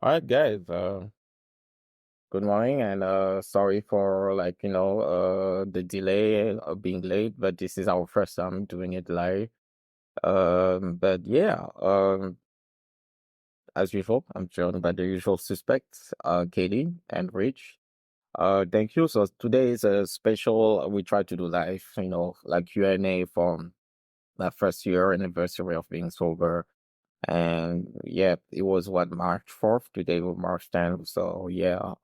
All right, guys. Good morning, and sorry for the delay of being late, but this is our first time doing it live. But yeah, as usual, I'm joined by the usual suspects, Katie and Rich. Thank you. So today is a special. We try to do live, like Q&A from my first year anniversary of being sober. And yeah, it was what, March 4th. Today was March 10th. So yeah,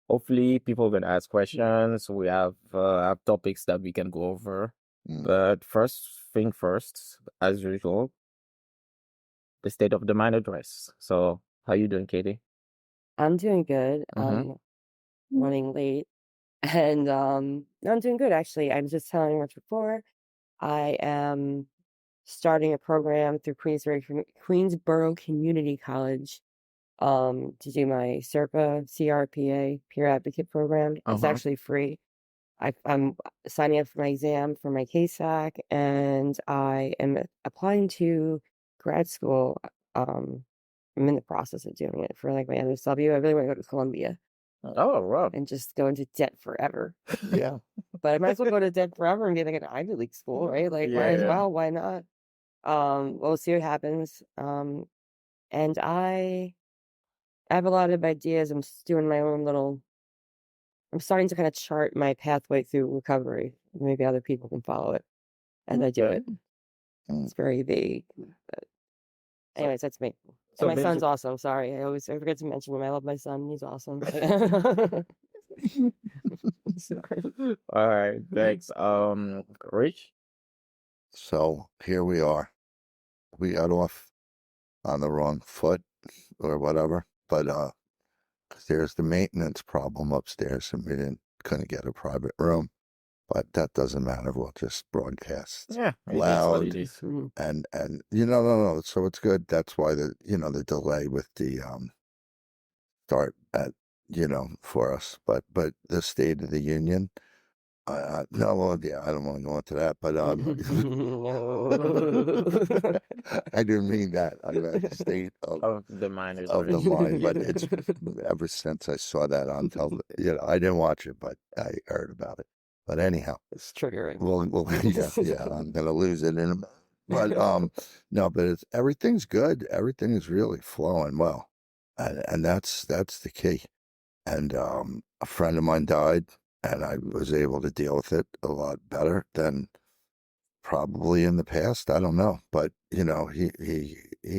hopefully people can ask questions. We have topics that we can go over. Mm. But first thing first, as usual, the state of the mind address. So how you doing, Katie? I'm doing good. Mm-hmm. I'm running late and no, I'm doing good actually. I was just telling you before. I am starting a program through Queensborough Community College to do my CERPA CRPA peer advocate program. It's Uh-huh. actually free. I'm signing up for my exam for my KSAC, and I am applying to grad school. Um, I'm in the process of doing it for like my MSW. I really want to go to Columbia Oh, wow. and just go into debt forever. Yeah. But I might as well go to debt forever and be like an Ivy League school, right? Like, might Yeah, as yeah. well. Why not? We'll see what happens. And I have a lot of ideas. Doing my own little. I'm starting to kind of chart my pathway through recovery. Maybe other people can follow it as I do Okay. it. Mm. It's very vague. But So, anyways, that's me. so And my son's basically, awesome. Sorry, I forget to mention him. I love my son. He's awesome. Sorry. all right, thanks. Rich? So here we are. We got off on the wrong foot or whatever, but 'cause there's the maintenance problem upstairs, and couldn't get a private room. But that doesn't matter. We'll just broadcast Yeah, it is what it loud is. and no. So it's good. That's why the delay with the start at for us. But the State of the Union. No, well, yeah, I don't want to go into that, but No. I didn't mean that. I meant the state Of the mind of the address. mind. But it's ever since I saw that on television. I didn't watch it, but I heard about it. But anyhow, It's triggering. well, yeah, I'm gonna lose it in a minute. But no, but everything's good. Everything is really flowing well, and that's the key. And a friend of mine died, and I was able to deal with it a lot better than probably in the past. I don't know, but he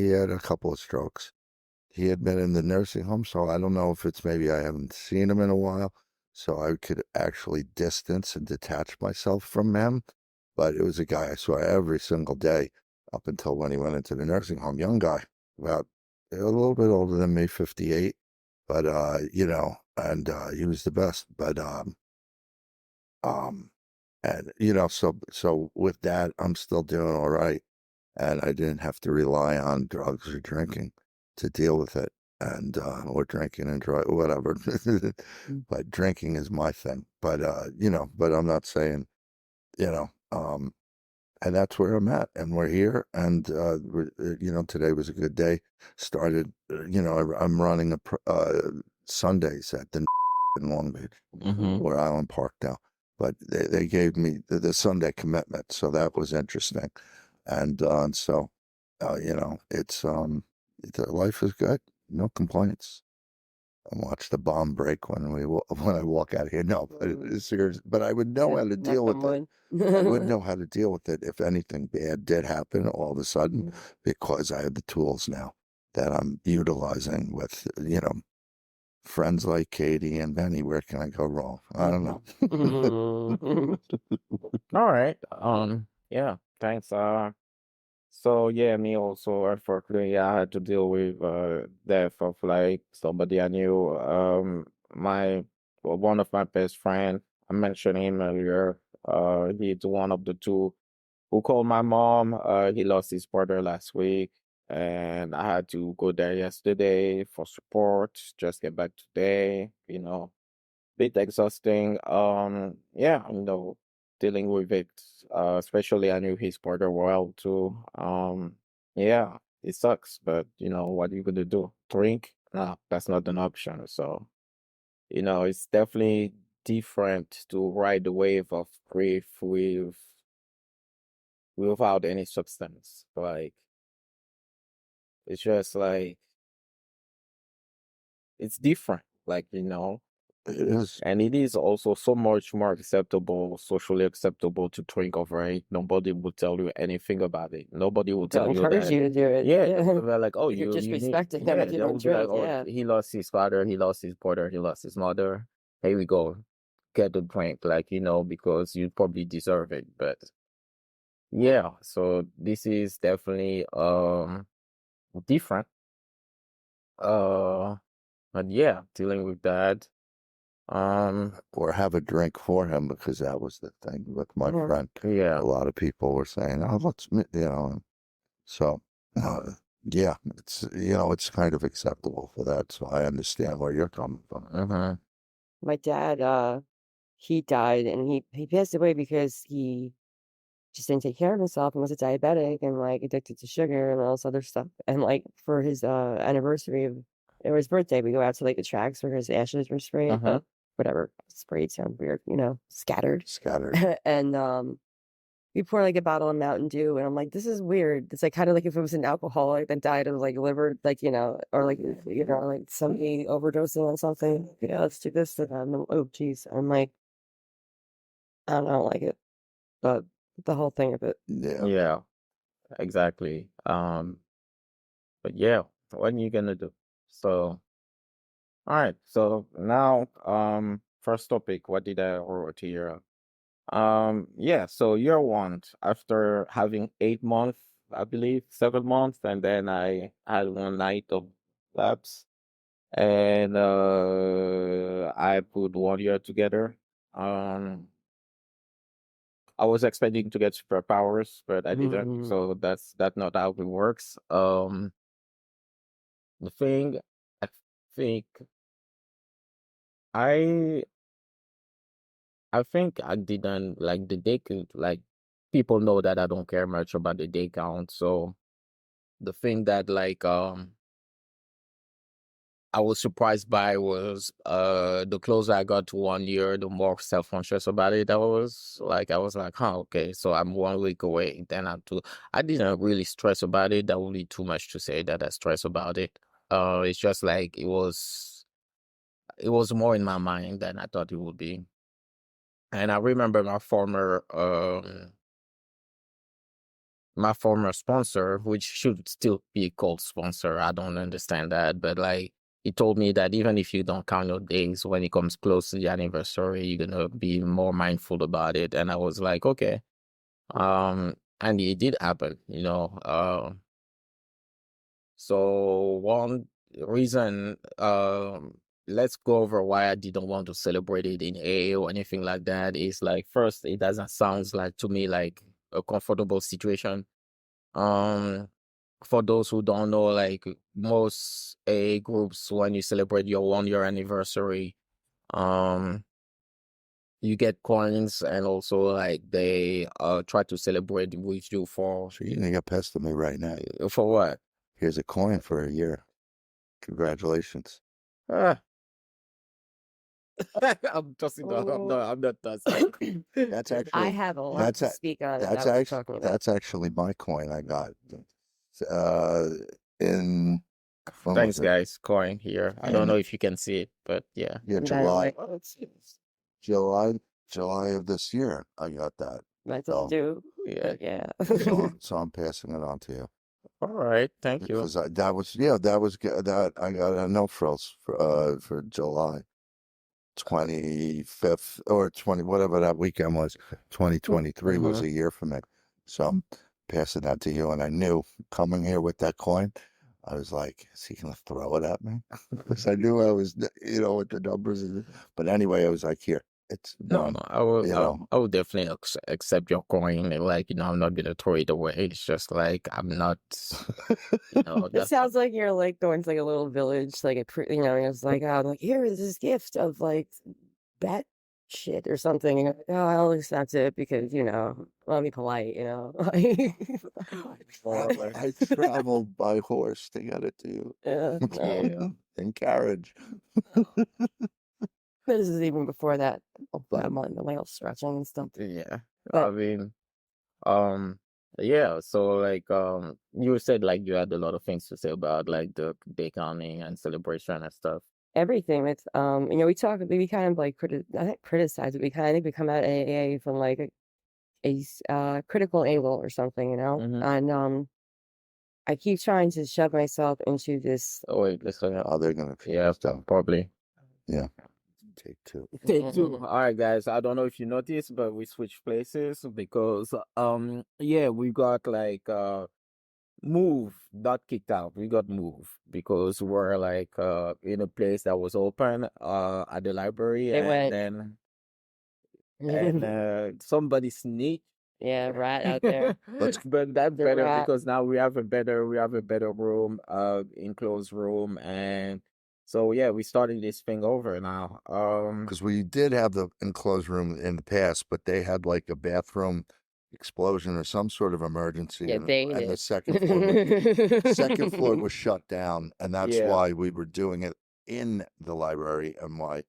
had a couple of strokes. He had been in the nursing home, so I don't know if it's maybe I haven't seen him in a while, so I could actually distance and detach myself from him. But it was a guy I saw every single day up until when he went into the nursing home. Young guy, about a little bit older than me, 58, but and he was the best. But um, and so with that, I'm still doing all right, and I didn't have to rely on drugs or drinking to deal with it, and or drinking and drug whatever. But drinking is my thing. But but I'm not saying you know. And that's where I'm at, and we're here, and today was a good day. Started, I'm running Sundays at the in Long Beach Mm-hmm. or Island Park now, but they gave me the Sunday commitment, so that was interesting, and so it's life is good, no complaints. And watch the bomb break when when I walk out of here. No, but it's serious. But I would know how to Knock deal on with it. wood. I would know how to deal with it if anything bad did happen all of a sudden, Mm. because I have the tools now that I'm utilizing with friends like Katie and Benny. Where can I go wrong? I don't know. Mhm. All right. Yeah, thanks. So yeah, me also, unfortunately, I had to deal with death of like somebody I knew. One of my best friend, I mentioned him earlier. He's one of the two who called my mom. He lost his brother last week, and I had to go there yesterday for support. Just get back today. Bit exhausting. Yeah, dealing with it. Especially I knew his brother well too. Yeah. it sucks, but what are you gonna do? Drink? No, that's not an option. So, it's definitely different to ride the wave of grief without any substance. Like, it's just like it's different. Like, It is. and it is also so much more acceptable, socially acceptable to drink over it. Nobody will tell you anything about it. Nobody will They'll tell you encourage that. you to do it. Yeah, Yeah. they're like, oh, You're you need. disrespecting them Yeah, if you they will don't be like, drink. oh, Yeah. he lost his father, he lost his brother, he lost his mother. Here we go, get the drink, like because you probably deserve it. But yeah, so this is definitely different. Uh, but yeah, dealing with that. Or have a drink for him, because that was the thing with my Mhm. friend. Yeah. A lot of people were saying, "Oh, so yeah, it's kind of acceptable for that. So I understand where you're coming from. Mm-hmm. My dad, he died and he passed away because he just didn't take care of himself and was a diabetic and like addicted to sugar and all this other stuff. And like for his anniversary of or his birthday, we go out to like the tracks where his ashes were sprayed, Uh-huh. whatever. Sprayed sounds weird, scattered. Scattered. And we pour like a bottle of Mountain Dew and I'm like, this is weird. It's like kind of like if it was an alcoholic that died of like liver, like, or like, like somebody overdosing on something. Yeah, let's do this to them. Oh, geez. I'm like, I don't like it. But the whole thing of it. Yeah. Yeah, exactly. But yeah, what are you gonna do? So, all right. So now, first topic. What did I wrote here? Yeah. So year one, after having 8 months, I believe 7 months, and then I had one night of lapse, and I put 1 year together. Um, I was expecting to get superpowers, but I didn't. Mhm. So that's not how it works. The thing, I think I I think I didn't like the day count. Like people know that I don't care much about the day count. So the thing that I was surprised by was the closer I got to 1 year, the more self-conscious about it I was like, huh, okay, so I'm 1 week away. Then I didn't really stress about it. That would be too much to say that I stress about it. It's just like it was more in my mind than I thought it would be. And I remember my former sponsor, which should still be called sponsor. I don't understand that, but like he told me that even if you don't count your days when it comes close to the anniversary, you're gonna be more mindful about it. And I was like, okay. And it did happen. So one reason, let's go over why I didn't want to celebrate it in AA or anything like that is like first, it doesn't sound like to me like a comfortable situation. Um, for those who don't know, like most AA groups, when you celebrate your 1 year anniversary, um, you get coins and also like they try to celebrate with you So you're gonna get pissed at me right now. for what? Here's a coin for a year. Congratulations. Ah, I'm tossing the I'm not tossing. That's I actually have a lot that's to a, speak on that's about what you're actually talking about. that's actually my coin I got. In when was Thanks, it? guys. Coin here. I don't know if you can see it, but yeah. Yeah, And July. oh, let's see. July of this year. I got that. I So, do. Yeah. But yeah. so I'm passing it on to you. All right. Thank you. Because that I got a no frills for July 25th or 20 whatever that weekend was. 2023 was Mhm. a year for me. So I'm passing that to you, and I knew coming here with that coin, I was like, is he gonna throw it at me? Because I knew I was, with the numbers. But anyway, I was like, here, it's No, one. no, I will. You know, I will definitely accept your coin. Like I'm not gonna throw it away. It's just like I'm not. It That's sounds like you're like going to like a little village, like it's like, oh, like here is this gift of like bet shit or something. And, oh, I'll accept it because, I'll be polite, I traveled by horse to get it to you. Yeah, no. Yeah. In carriage. This is even before that. But I'm on the whale stretching and stuff. Yeah. I But mean, um, yeah, so like you said like you had a lot of things to say about like the day counting and celebration and stuff. everything with, we kind of like not criticize it. We kind of think we come at AA from like critical angle or something, Mm-hmm. and I keep trying to shove myself into this. Oh wait, let's look oh, they're gonna Yeah, stuff. probably. Yeah. Take two. Take two. All right, guys. I don't know if you noticed, but we switched places because yeah, we got like move not kicked out. We got moved because we're like in a place that was open at the library, They and went, then somebody sneaked. yeah, rat out there. But that's The better rat. because now we have a better room, enclosed room, and so yeah, we starting this thing over now. Because we did have the enclosed room in the past, but they had like a bathroom explosion or some sort of emergency, Yeah, they and the did. second floor was shut down, and that's Yeah. why we were doing it in the library, and why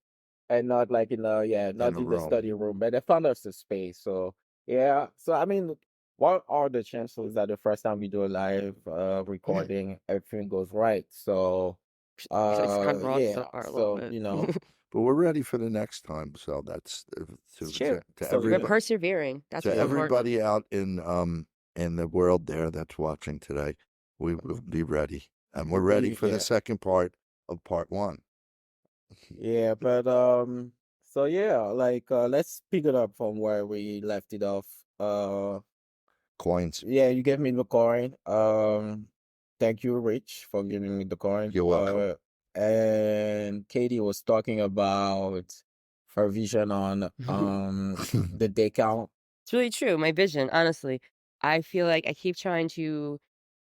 And not like in the not the in the room. study room, but they found us a space. So yeah. So I mean, what are the chances that the first time we do a live recording, everything goes right? So It's kind of lost yeah. that part a little So bit. But we're ready for the next time, so that's It's true. to So, We're yeah. everybody, persevering. That's to what's important. everybody out in the world there that's watching today. We will be ready, and we're ready for Yeah. the second part of part one. Yeah, but so yeah, like let's pick it up from where we left it off. Coins. Yeah, you gave me the coin. Thank you, Rich, for giving me the coin. You're welcome. And Katie was talking about her vision on the day count. It's really true. My vision, honestly. I feel like I keep trying to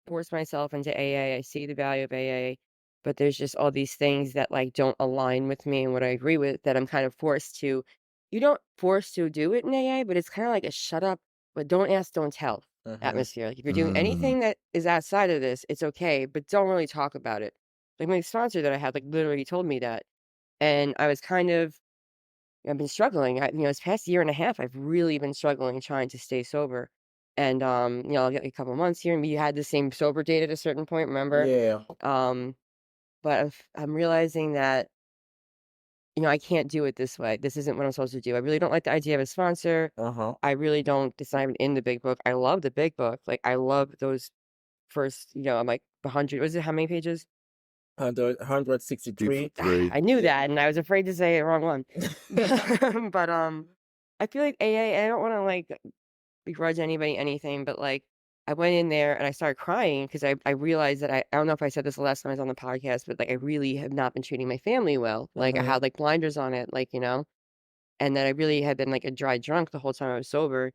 force myself into AA. I see the value of AA, but there's just all these things that like don't align with me and what I agree with that I'm kind of forced to. You don't force to do it in AA, but it's kind of like a shut up, but don't ask, don't tell atmosphere. Like if you're doing anything that is outside of this, it's okay, but don't really talk about it. Like my sponsor that I had, like literally told me that, and I was kind of I've been struggling. This past year and a half, I've really been struggling trying to stay sober. And I'll get a couple of months here, and we had the same sober date at a certain point, remember? Yeah. But I'm realizing that, I can't do it this way. This isn't what I'm supposed to do. I really don't like the idea of a sponsor. Uh-huh. I really don't. It's not even in the big book. I love the big book. Like I love those first. I'm like 100. Was it how many pages? 163. I knew that, and I was afraid to say the wrong one. But I feel like AA. I don't want to like begrudge anybody anything, but like I went in there and I started crying because I realized that I don't know if I said this the last time I was on the podcast, but like I really have not been treating my family well. Like I Mhm. had like blinders on it, like and that I really had been like a dry drunk the whole time I was sober.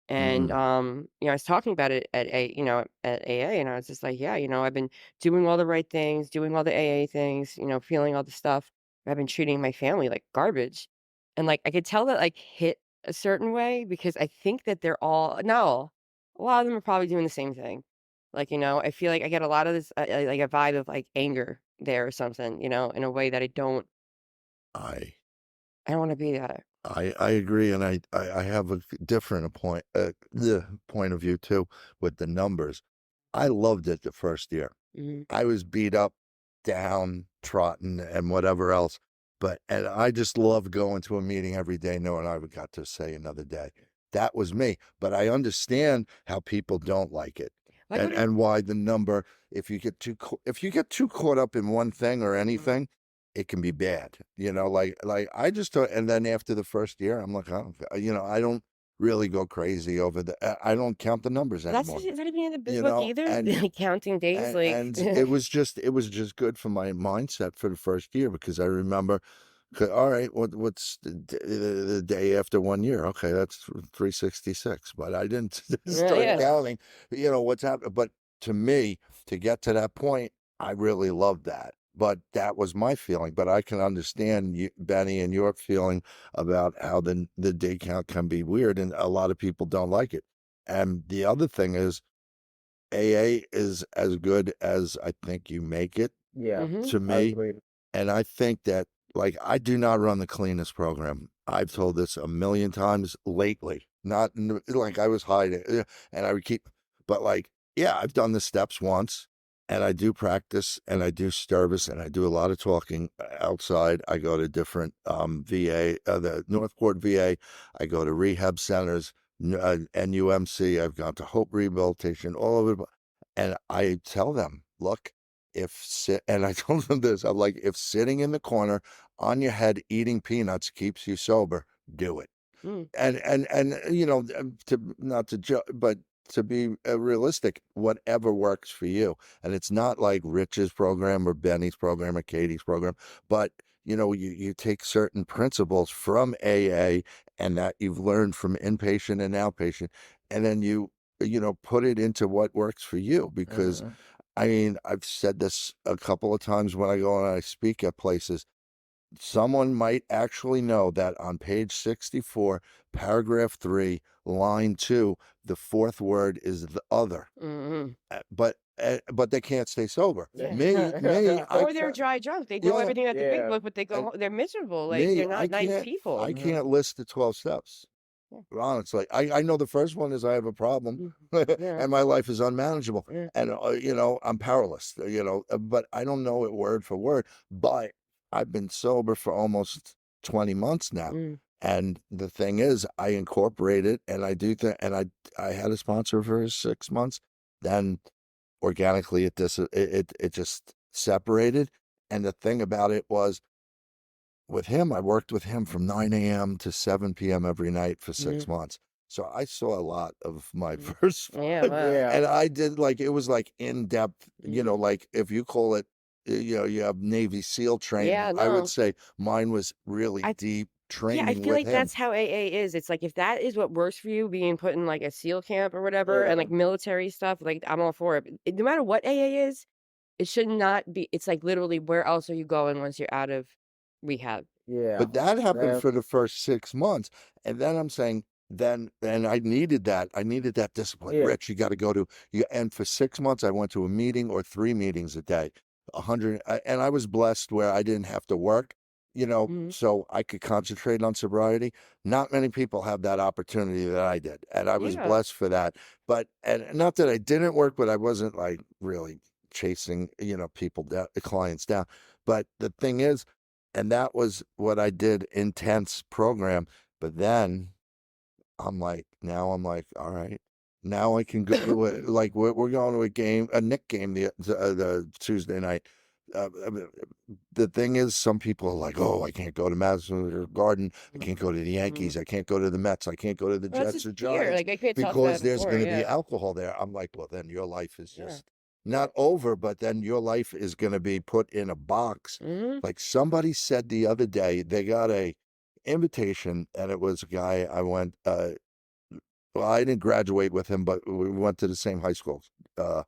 And I was talking about it at AA, and I was just like, yeah, I've been doing all the right things, doing all the AA things, feeling all the stuff. I've been treating my family like garbage. And like I could tell that like hit a certain way because I think that they're all no, a lot of them are probably doing the same thing. Like, I feel like I get a lot of this like a vibe of like anger there or something, in a way that I I don't want to be that. I agree, and I have a different the point of view too with the numbers. I loved it the first year. Mhm. I was beat up, down, trotting, and whatever else. And I just loved going to a meeting every day, knowing I would got to say another day. That was me. But I understand how people don't like it, Like, and why the number. If you get too caught up in one thing or anything, it can be bad. Like I just thought. And then after the first year, I'm like, oh, I don't really go crazy over I don't count the numbers that's anymore. is that even in the big You book know, either? and Like counting days, like and it was just good for my mindset for the first year, because I remember, all right, what's the day after 1 year? Okay, that's 366. But I didn't start yeah. counting, what's happening. But to me, to get to that point, I really loved that. but that was my feeling. But I can understand you, Benny, and your feeling about how the day count can be weird, and a lot of people don't like it. And the other thing is, AA is as good as I think you make it Yeah, to I me. agree. And I think that, like, I do not run the cleanest program. I've told this a million times lately. Not like I was hiding, and I would keep, but like, yeah, I've done the steps once, and I do practice, and I do service, and I do a lot of talking outside. I go to different VA, the Northport VA. I go to rehab centers, NUMC. I've gone to Hope Rehabilitation, all over, and I tell them, look, and I told them this, I'm like, if sitting in the corner on your head eating peanuts keeps you sober, do it. Mm. And to not to joke, but to be realistic, whatever works for you. And it's not like Rich's program or Benny's program or Katie's program, but you take certain principles from AA and that you've learned from inpatient and outpatient, and then you put it into what works for you. Because Mhm. I mean, I've said this a couple of times when I go and I speak at places. Someone might actually know that on page 64, paragraph 3, line 2, the fourth word is the other. Mhm. But they can't stay sober. Yeah. Me, I Or they're can't. dry drunk. They throw Yeah, everything at the big Yeah. book, but they go and home, they're miserable. Like me, they're not nice people. I Mhm. can't list the 12 steps. Yeah. Honestly, I know the first one is I have a problem, Mm. Yeah. and my life is unmanageable, Yeah. and I'm powerless. But I don't know it word for word. But I've been sober for almost 20 months now, Mm. and the thing is, I incorporate it, and I do that, and I had a sponsor for 6 months, then organically it just separated, and the thing about it was, with him, I worked with him from 9 a.m. to 7 p.m. every night for Mm. 6 months. So I saw a lot of my Mm. first Yeah. 5, Wow. Yeah. and I did, like, it was like in depth, Mm. like if you call it, you have Navy SEAL training. Yeah. I would No. say mine was really I deep Yeah, I training feel with like him. that's how AA is. It's like if that is what works for you, being put in like a SEAL camp or whatever, and Yeah. like military stuff, like I'm all for it. No matter what AA is, it should not be. It's like literally, where else are you going once you're out of rehab? Yeah. But that happened That, for the first 6 months. And then I'm saying, then I needed that. I needed that discipline. yeah. Rich, you got to go to you. And for 6 months, I went to a meeting or 3 meetings a day, 100. And I was blessed where I didn't have to work, Mhm. so I could concentrate on sobriety. Not many people have that opportunity that I did. And I was Yeah. blessed for that. But, and not that I didn't work, but I wasn't like really chasing, people down, clients down. But the thing is, and that was what I did, intense program. But then now I'm like, all right, now I can go to like we're going to a game, a Nick game, the Tuesday night. The thing is, some people are like, oh, I can't go to Madison Square Garden. I can't go to the Mhm. Yankees. I can't go to the Mets. I can't go to the Well, that's Jets just or fear. Giants Like I could tell us because that there's before. going to be Yeah. alcohol there. I'm like, well, then your life is Yeah. just not over, but then your life is going to be put in a box. Hmm. Like somebody said the other day, they got a invitation, and it was a guy I went. Well, I didn't graduate with him, but we went to the same high school. Uh,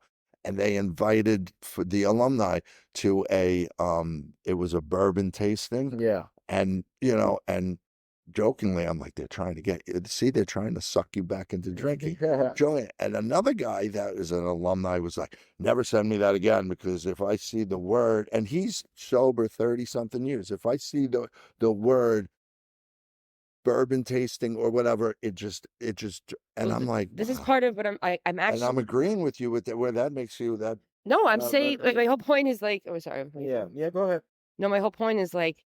and they invited for the alumni to it was a bourbon tasting. Yeah. And, and jokingly, I'm like, they're trying to suck you back into drinking. Joking. And another guy that is an alumni was like, never send me that again, because if I see the word, and he's sober 30 something years, if I see the word bourbon tasting or whatever, and Well, I'm like, this is wow. part of what I'm And actually. I'm agreeing with you with that, where that makes you that. No, I'm But saying like my whole point is like. Oh, sorry. Yeah. Yeah. Go ahead. No, my whole point is like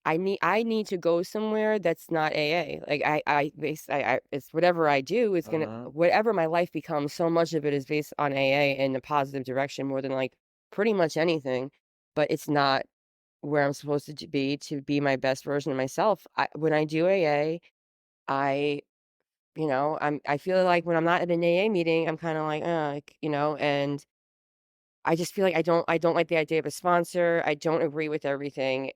I need to go somewhere that's not AA. Like it's whatever I do is gonna Mhm. whatever my life becomes. So much of it is based on AA in a positive direction more than like pretty much anything. But it's not where I'm supposed to be my best version of myself. When I do AA, I I feel like when I'm not at an AA meeting, I'm kind of like, and I just feel like I don't like the idea of a sponsor. I don't agree with everything.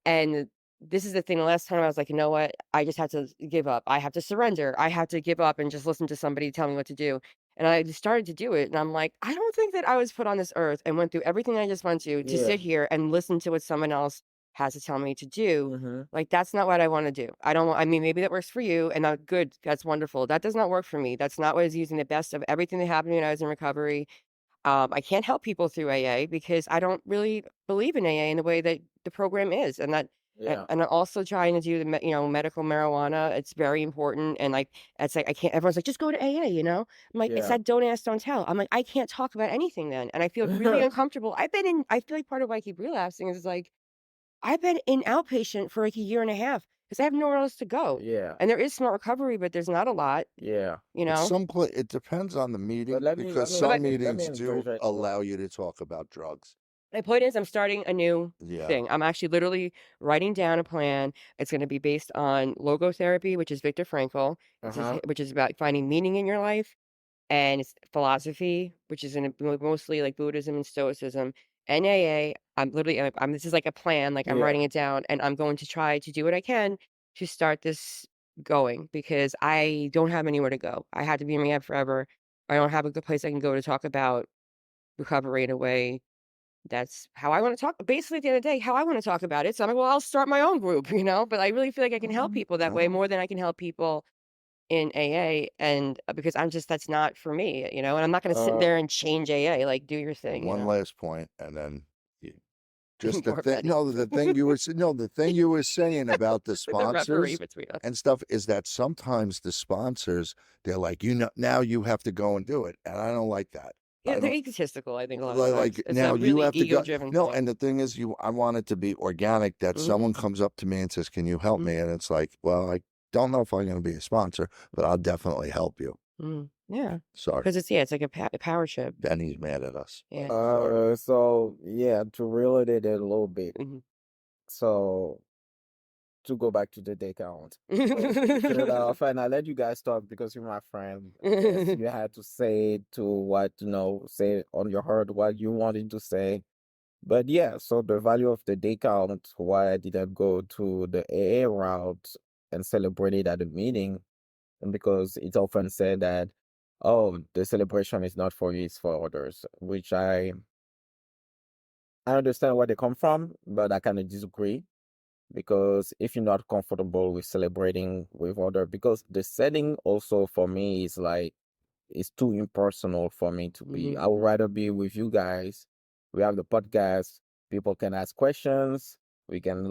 And this is the thing. The last time I was like, you know what? I just have to give up. I have to surrender. I have to give up and just listen to somebody tell me what to do. And I just started to do it, and I'm like, I don't think that I was put on this earth and went through everything I just went to Yeah. sit here and listen to what someone else has to tell me to do. Mm-hmm. Like, that's not what I want to do. I mean, maybe that works for you, and good. That's wonderful. That does not work for me. That's not what is using the best of everything that happened when I was in recovery. I can't help people through AA because I don't really believe in AA in the way that the program is, and Yeah. and I'm also trying to do medical marijuana. It's very important, and like it's like I can't. Everyone's like, just go to AA, I'm like, it's Yeah. that don't ask, don't tell. I'm like, I can't talk about anything then, and I feel really uncomfortable. I feel like part of why I keep relapsing is like I've been in outpatient for like a year and a half because I have nowhere else to go, Yeah. and there is smart recovery, but there's not a lot, Yeah. you At know. some point, it depends on the But meeting let me because let me But some let my me let me meetings do interject. allow you to talk about drugs. My point is I'm starting a new Yeah. thing. I'm actually literally writing down a plan. It's going to be based on logotherapy, which is Viktor Frankl, Uh-huh. which is about finding meaning in your life, and it's philosophy, which is mostly like Buddhism and Stoicism. And AA, I'm literally, this is like a plan, like I'm Yeah. writing it down, and I'm going to try to do what I can to start this going because I don't have anywhere to go. I had to be in rehab forever. I don't have a good place I can go to talk about recovery in a way that's how I wanna talk basically, at the end of the day, how I wanna talk about it, so I'm like, "Well, I'll start my own group," But I really feel like I can help Mhm. people that way Mhm. more than I can help people in AA, and, because that's not for me, and I'm not gonna sit Uh there and change AA, like, do your And thing, one last point, and then you, just the Poor thing. Betty. No, the thing you were no, the thing you were saying about the The referee sponsors between us. and stuff is that sometimes the sponsors they're like, now you have to go and do it, and I don't like that. Yeah, I they're don't egotistical, I think, a lot of times. like It's a now you really have to go. ego-driven No, thing. and the thing is, I want it to be organic. That Mhm, someone comes up to me and says, "Can you help mhm, me?" And it's like, well, I don't know if I'm going to be a sponsor, but I'll definitely help you. yeah, Sorry, because it's like a power trip. Benny's mad at us. Yeah. Sorry. so yeah, to reel it in a little bit. Mhm. So to go back to the day count. Fair enough, and I let you guys talk because you're my friend. I guess you had to say to what say on your heart what you wanted to say. But yeah, so the value of the day count, why I didn't go to the AA route and celebrate it at a meeting, and because it's often said that, oh, the celebration is not for you, it's for others, which I understand where they come from, but I kind of disagree because if you're not comfortable with celebrating with other, because the setting also for me is like it's too impersonal for me to be. Mhm, I would rather be with you guys. We have the podcast. People can ask questions. We can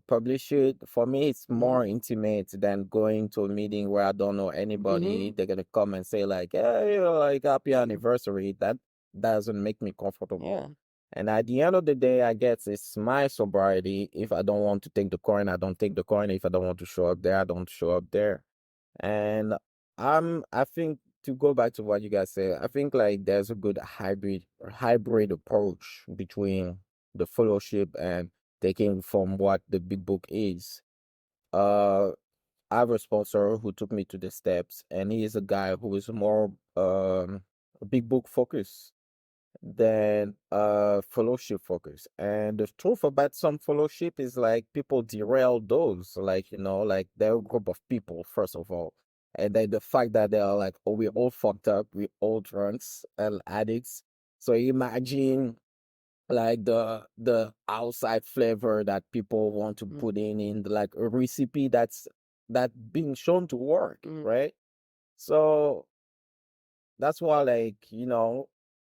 publish it. For me, it's mhm, more intimate than going to a meeting where I don't know anybody. mhm, They're gonna come and say like, "Hey, like happy anniversary." That doesn't make me comfortable. yeah, And at the end of the day, I guess it's my sobriety. If I don't want to take the coin, I don't take the coin. If I don't want to show up there, I don't show up there. And I think to go back to what you guys said, I think like there's a good hybrid approach between the fellowship and taking from what the big book is. Uh, I have a sponsor who took me to the steps, and he is a guy who is more big book focused than fellowship focus. And the truth about some fellowship is like people derail those, like like they're a group of people first of all, and then the fact that they are like, oh, we're all fucked up, we're all drunks and addicts. So imagine like the outside flavor that people want to mm, put in like a recipe that being shown to work, mm, right? So that's why like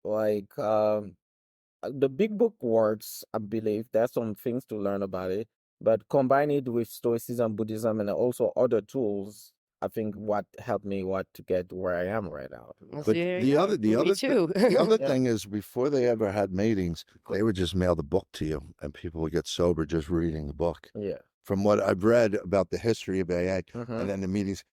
like the big book works, I believe. There's some things to learn about it, but combine it with Stoicism, Buddhism, and also other tools. I think what helped me what to get where I am right now. well, But see, there you go. Me too. the other Yeah, thing is before they ever had meetings, they would just mail the book to you, and people would get sober just reading the book. yeah. From what I've read about the history of AA Mm-hmm. and then the meetings,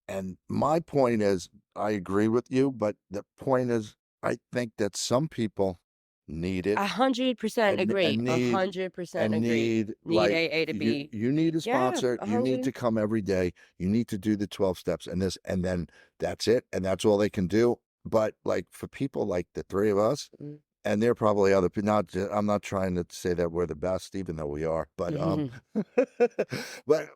and my point is, I agree with you, but the point is, I think that some people need it 100% agree. and need 100% and agree. need Need like AA to be, you need a yeah, sponsor, you need 100. to come every day, you need to do the 12 steps and this, and then that's it, and that's all they can do. But like for people like the three of us, Mm, and there are probably other people. I'm not trying to say that we're the best, even though we are. But but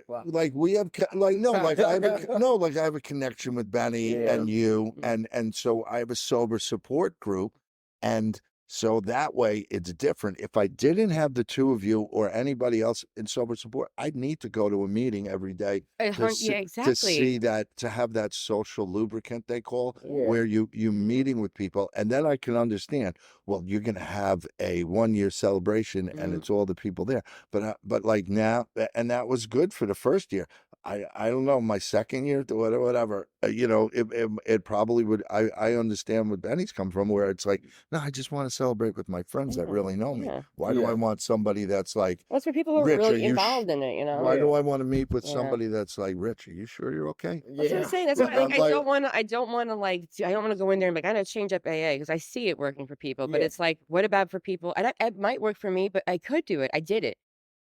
Wow. like we have like no, like I have no, like I have a connection with Benny Yeah. and you, and so I have a sober support group, and so that way it's different. If I didn't have the two of you or anybody else in sober support, I'd need to go to a meeting every day Yeah, to see exactly. that, to have that social lubricant they call, Yeah. where you meeting with people, and then I can understand. Well, you're going to have a 1 year celebration, and it's all the people there. But like now, and that was good for the first year. I don't know, my second year, whatever, it probably would. I understand where Benny's come from, where it's like, no, I just want to celebrate with my friends that really know me. Yeah. Why do I Yeah. want somebody that's like, That's for people who are Rich, are really you involved in it, you know? why do Yeah. I want to meet with Yeah. somebody that's like, Rich, are you sure you're okay? That's what I'm Yeah. saying. That's But why, like, I'm I like, don't want to like, I don't want to go in there and be like, I gotta change up AA because I see it working for people. But Yeah. it's like, what about for people? And it might work for me, but I could do it. I did it.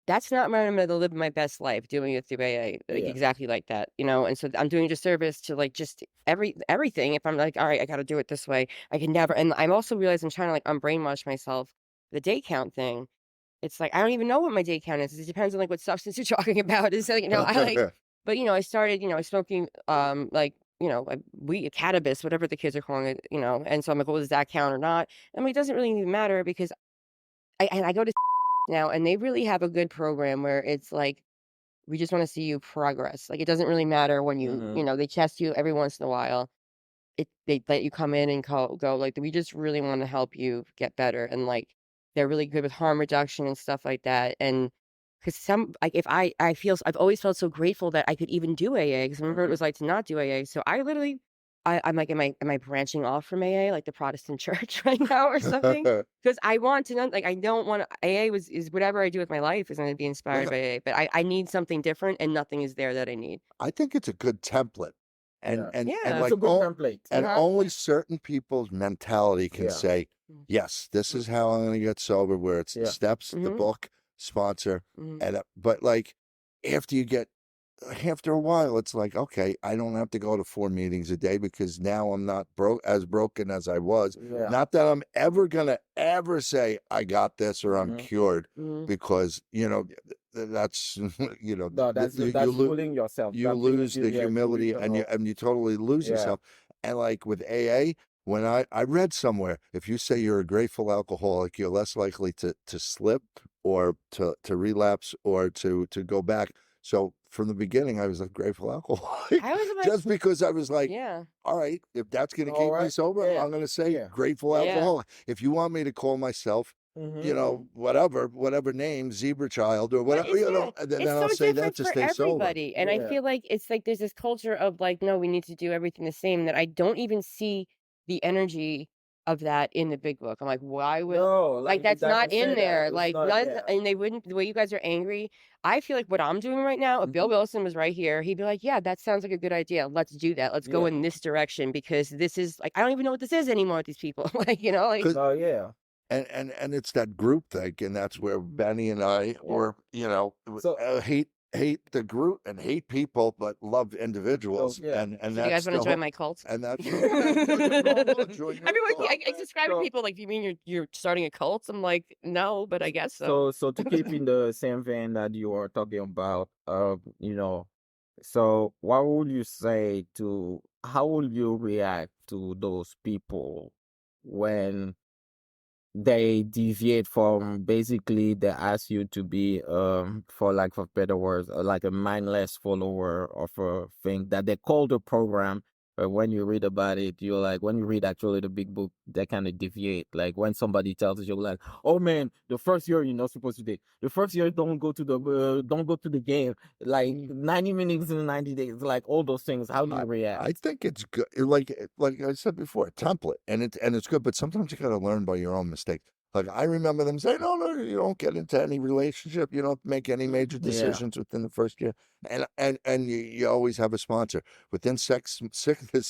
That's not where I'm going to live my best life, doing it through AA, like Yeah. exactly like that, you know. And so I'm doing a disservice to like just everything. If I'm like, all right, I got to do it this way, I can never. And I'm also realizing I'm trying to like unbrainwash myself. The day count thing. It's like I don't even know what my day count is. It depends on like what substance you're talking about. It's like, you know, I like, but you know, I started, you know, smoking like, you know, like weed, cannabis, whatever the kids are calling it, you know. And so I'm like, well, does that count or not? I mean, it doesn't really even matter because I go to now and they really have a good program where it's like we just want to see you progress. Like it doesn't really matter when you know, they test you every once in a while. They let you come in and go like we just really want to help you get better, and like they're really good with harm reduction and stuff like that. And because some like if I feel I've always felt so grateful that I could even do AA, because I remember it was like to not do AA. So I literally I'm like, am I branching off from AA like the Protestant church right now or something? Because I want to know, like I don't want to, AA is whatever I do with my life is going to be inspired by AA, but I need something different, and nothing is there that I need. I think it's a good template, and Yeah. and Yeah. and It's like a good template. and Uh-huh. only certain people's mentality can Yeah. say, yes, this is how I'm going to get sober. Where it's the Yeah. steps, the book, sponsor, Mhm. and but like after you get after a while, it's like, okay, I don't have to go to 4 meetings a day because now I'm not broken as I was. Yeah. Not that I'm ever gonna ever say I got this or I'm cured, Mhm. because that's No, that's you fooling yourself. you That lose brings the you humility, and you totally lose Yeah. yourself. And like with AA, when I read somewhere, if you say you're a grateful alcoholic, you're less likely to slip or to relapse or to go back. So from the beginning, I was a grateful alcoholic, I was like, just because I was like, yeah. all right, if that's going to All keep me right. sober, Yeah. I'm going to say Yeah. grateful Yeah. alcoholic. If you want me to call myself, whatever name, zebra child or But whatever, then it's I'll so say that different to for stay sober. everybody. And I Yeah. feel like it's like there's this culture of like, no, we need to do everything the same, that I don't even see the energy of that in the big book. I'm like, why would No, like it that's not doesn't say in that. there? It's Like not. Yeah. and they wouldn't, the way you guys are angry. I feel like what I'm doing right now, if Bill Wilson was right here, he'd be like, yeah, that sounds like a good idea. Let's do that. Let's go Yeah. in this direction, because this is like I don't even know what this is anymore with these people. Like, you know, like Oh yeah. And it's that group thing, and that's where Benny and I were, So hate the group and hate people, but love individuals, yeah. and so you that's guys want the to join whole, my cult? and that's I mean, join your like, cult. I describe to So- people like, do you mean you're starting a cult? I'm like, no, but I guess so. So to keep in the same vein that you are talking about, so what would you say to how will you react to those people when they deviate from basically they ask you to be for lack of better words like a mindless follower of a thing that they call the program, but when you read about it you're like, when you read actually the big book, they kind of deviate. Like when somebody tells you like, oh man, the first year you're not supposed to date, the first year don't go to the game, like 90 minutes in 90 days, like all those things. How do you react? I think it's good. Like I said before, a template, and it's good. But sometimes you got to learn by your own mistakes. Like I remember them saying, "No, no, you don't get into any relationship. You don't make any major Yeah. decisions within the first year." And you always have a sponsor within sex.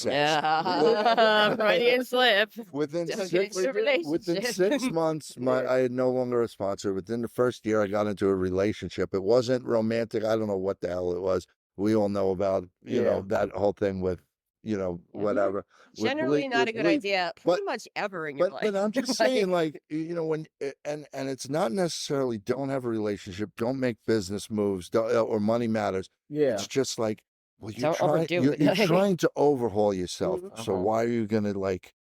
Yeah, Freudian slip. Within Don't get into a within relationship. 6 months, I had no longer a sponsor. Within the first year, I got into a relationship. It wasn't romantic. I don't know what the hell it was. We all know about Yeah. that whole thing with Yeah. whatever. Generally not a good idea But pretty much ever in your but life. I'm just saying, like, when and it's not necessarily don't have a relationship, don't make business moves, don't, or money matters. Yeah. It's just like, well, Don't overdo it. you're trying to overhaul yourself. Mhm. So why are you gonna like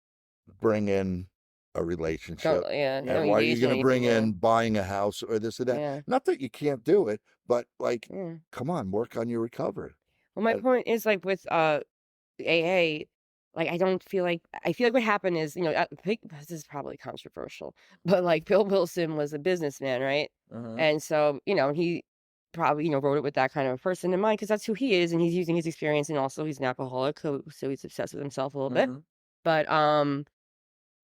bring in a relationship? Yeah, no And why are you engagement gonna bring even, in buying a house or this or that? yeah. Not that you can't do it, but like, Yeah. come on, work on your recovery. Well, my And- point is like with AA, like I feel like what happened is, I think this is probably controversial, but like Bill Wilson was a businessman, right? Mhm. And so, he probably, wrote it with that kind of a person in mind because that's who he is, and he's using his experience, and also he's an alcoholic, so he's obsessed with himself a little bit. Mhm. But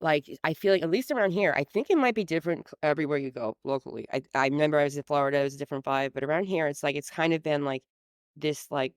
like I feel like at least around here, I think it might be different everywhere you go locally. I remember I was in Florida, it was a different vibe, but around here, it's kind of been like this like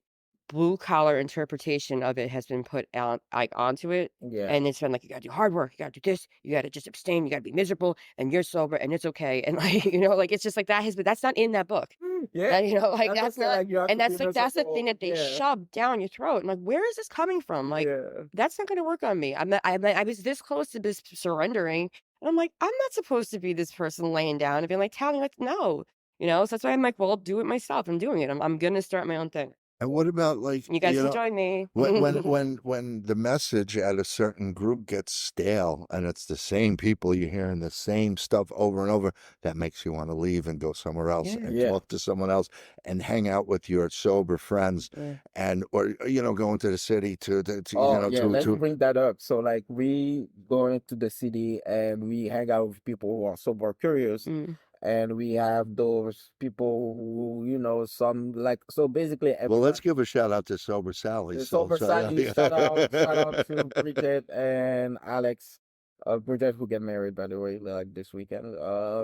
blue collar interpretation of it has been put out like onto it. Yeah. And it's been like, you gotta do hard work, you gotta do this, you gotta just abstain, you gotta be miserable, and you're sober, and it's okay. And like, like it's just like but that's not in that book. Yeah. Like That's that's what I'm saying, not, like, you have and to be that's the miserable. thing that they Yeah. shove down your throat. And like, where is this coming from? Like, Yeah. that's not gonna work on me. I was this close to this surrendering, and I'm like, I'm not supposed to be this person laying down and being like telling me like no. So that's why I'm like, well, I'll do it myself. I'm doing it. I'm gonna start my own thing. And what about like, You guys can join me. when the message at a certain group gets stale and it's the same people you're hearing the same stuff over and over, that makes you want to leave and go somewhere else and Yeah. talk to someone else and hang out with your sober friends Yeah. and or go into the city to Oh, yeah, let's to bring that up. So, like, we go into the city and we hang out with people who are sober curious, Mm. and we have those people who, some like, so basically, well, let's give a shout out to Sober Sally. the sober Sally, shout out to Bridget and Alex. Bridget who get married, by the way, like this weekend.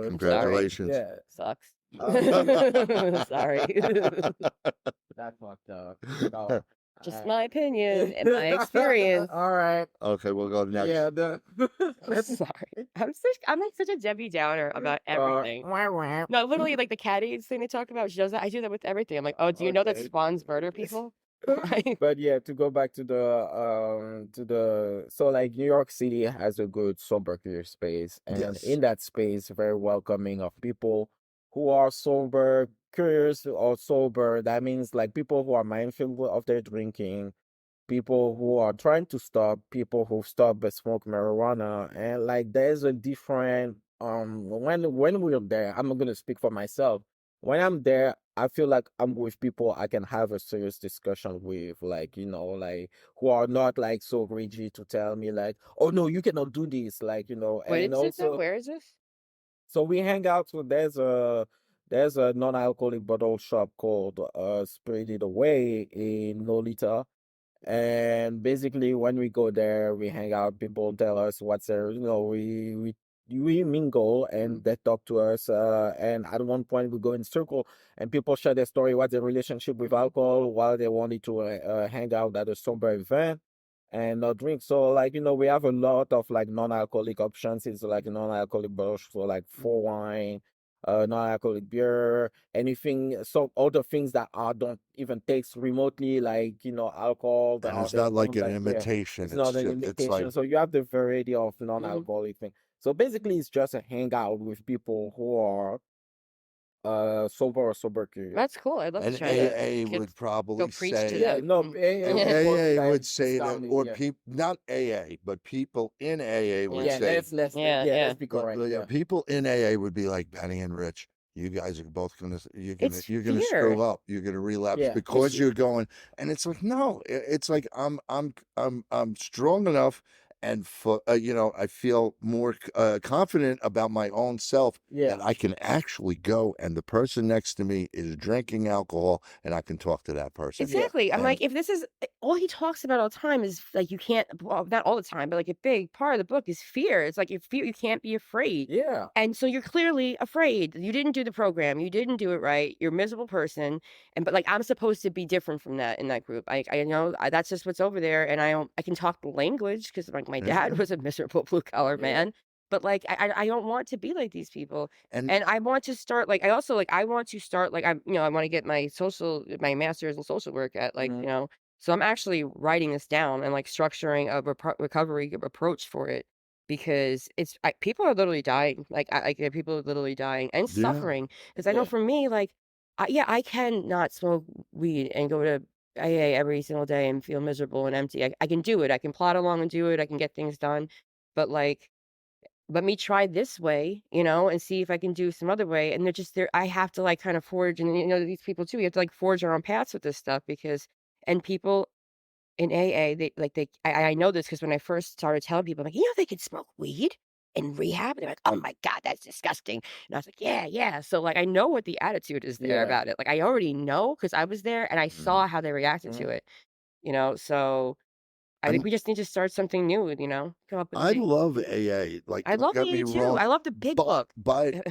Congratulations. Yeah. Sucks. Uh, Sorry. That fucked up. No. Just my opinion and my experience. All right. Okay, we'll go next. Yeah. Sorry. I'm like such a Debbie Downer about everything. No, literally like the cat AIDS thing they talk about. She does that. I do that with everything. I'm like, oh, do you know that Okay. spawns murder people? But yeah, to go back to so like New York City has a good sober queer space, and Yes. in that space, very welcoming of people who are sober, curious or sober. That means like people who are mindful of their drinking, people who are trying to stop, people who stop but smoke marijuana, and like there's a different when we're there, I'm not gonna speak for myself. When I'm there, I feel like I'm with people I can have a serious discussion with, like, like who are not like so rigid to tell me like, oh no, you cannot do this, like, Wait, and is it though? also Where is this? so we hang out. So there's a non-alcoholic bottle shop called Spirited Away in Lolita. And basically, when we go there, we hang out. People tell us what's there. We mingle and they talk to us. And at one point, we go in circle and people share their story, what's their relationship with alcohol, while they wanted to hang out at a sober event and not drink. So, like, we have a lot of like non-alcoholic options. It's like non-alcoholic bottles for like for wine, non-alcoholic beer, anything, so other things that don't even taste remotely like alcohol. And it's not like an imitation. It's not an just, it's imitation. like So you have the variety of non-alcoholic thing. So basically, it's just a hangout with people who are sober or sober curious. That's cool. I'd love to and try that. AA Get- would probably go preach say to Yeah, them. no, AA would say that, astounding, or yeah. people, not AA, but people in AA would Yeah, say, let's Yeah, let's be but, correct. yeah, Yeah. people in AA would be like, Benny and Rich, you guys are both you're It's gonna fear. screw up, you're gonna relapse Yeah, because it's- you're going, and it's like, no, it's like I'm strong enough, and for I feel more confident about my own self Yeah. that I can actually go, and the person next to me is drinking alcohol, and I can talk to that person. Exactly. I'm And- like, if this is all he talks about all the time is like you can't, well, not all the time, but like a big part of the book is fear. It's like you fear you can't be afraid. Yeah. And so you're clearly afraid. You didn't do the program. You didn't do it right. You're a miserable person. But like I'm supposed to be different from that in that group. I know that's just what's over there. And I can talk the language because like my dad was a miserable blue collar man. But like I don't want to be like these people. And I want to start like I want to start like I want to get my master's in social work at like Mhm. So I'm actually writing this down and like structuring a recovery approach for it because people are literally dying. People are literally dying and Yeah. suffering. Because I know Yeah. for me, like, yeah, I can not smoke weed and go to AA every single day and feel miserable and empty. I can do it. I can plod along and do it. I can get things done. But like, let me try this way, and see if I can do some other way. And they're just there. I have to like kind of forge, and these people too. We have to like forge our own paths with this stuff and people in AA, I know this because when I first started telling people, I'm like, they could smoke weed in rehab. They're like, oh my God, that's disgusting. And I was like, yeah, yeah. So like, I know what the attitude is there Yeah. about it. Like, I already know because I was there and I Mm. saw how they reacted to Mhm. it. So I think And we just need to start something new. Come up with I things. love AA. Like, I don't love get me AA too. wrong, I love the big but book.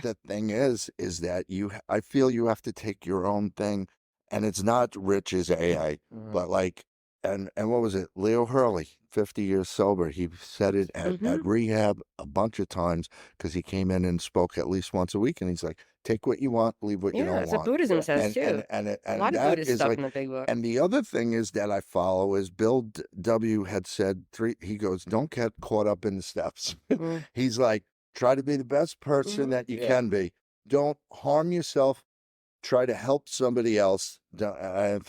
the thing is that I feel you have to take your own thing, and it's not Rich's AA, Mhm. but like, and what was it? Leo Hurley, 50 years sober. He said it Hmm. at rehab a bunch of times because he came in and spoke at least once a week, and he's like, take what you want, leave what you Yeah, don't that's what want, Buddhism Yeah. says too. A and lot of that Buddhist is stuff like. in the big book. And the other thing is that I follow is Bill W had said he goes, don't get caught up in the steps. Mm, He's like, try to be the best person mhm, that you Yeah. can be. Don't harm yourself. Try to help somebody else. I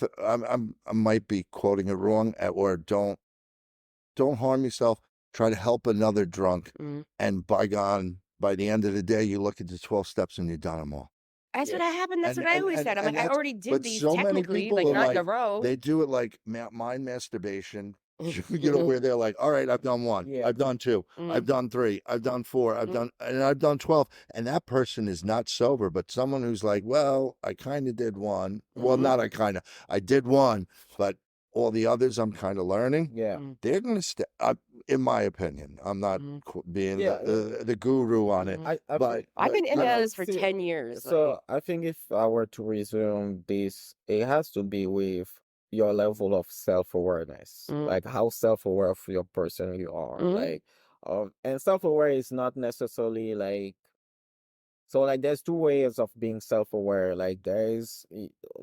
might be quoting it wrong, or don't harm yourself. Try to help another drunk. mm. And by the end of the day, you look at the 12 steps and you've done them all. That's what Yeah. I happened. That's what I always said. I'm like, And I that's, already did but these so many technically, people like are not in a like, row. they do it like mind masturbation, where they're like, all right, I've done one, Yeah. I've done two, I've Mm, done three, I've done four, mm, I've done 12. And that person is not sober, but someone who's like, well, I kind of did one. Well, mhm, not I did one, but all the others I'm kind of learning. Yeah. mm, They're going to stay, in my opinion. I'm not mhm, being Yeah. the guru on it, mhm. I think, I've been in you know, this for see, 10 years. so Like, I think if I were to resume this, it has to be with your level of self-awareness, mm, like how self-aware of your person you are. mhm, Like, and self-aware is not necessarily like, so like there's two ways of being self-aware. Like there is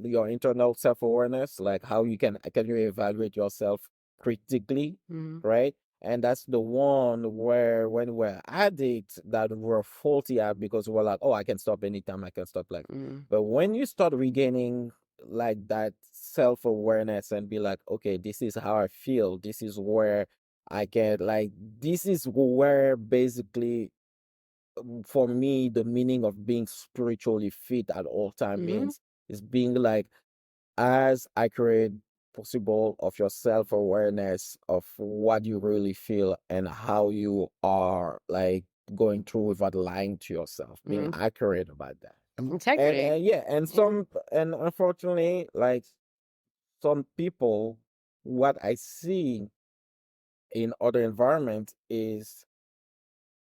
your internal self-awareness, like how can you evaluate yourself critically, mhm, right? And that's the one where when we're addicts that we're faulty at because we're like, oh, I can stop anytime, I can stop like. mhm, But when you start regaining like that self-awareness and be like, okay, this is how I feel, this is where I can like this is where basically for me, the meaning of being spiritually fit at all time mhm, means is being like as accurate possible of your self-awareness of what you really feel and how you are like going through without lying to yourself, being mhm. accurate about that. And Integrity. yeah, and Yeah. unfortunately, like some people, what I see in other environments is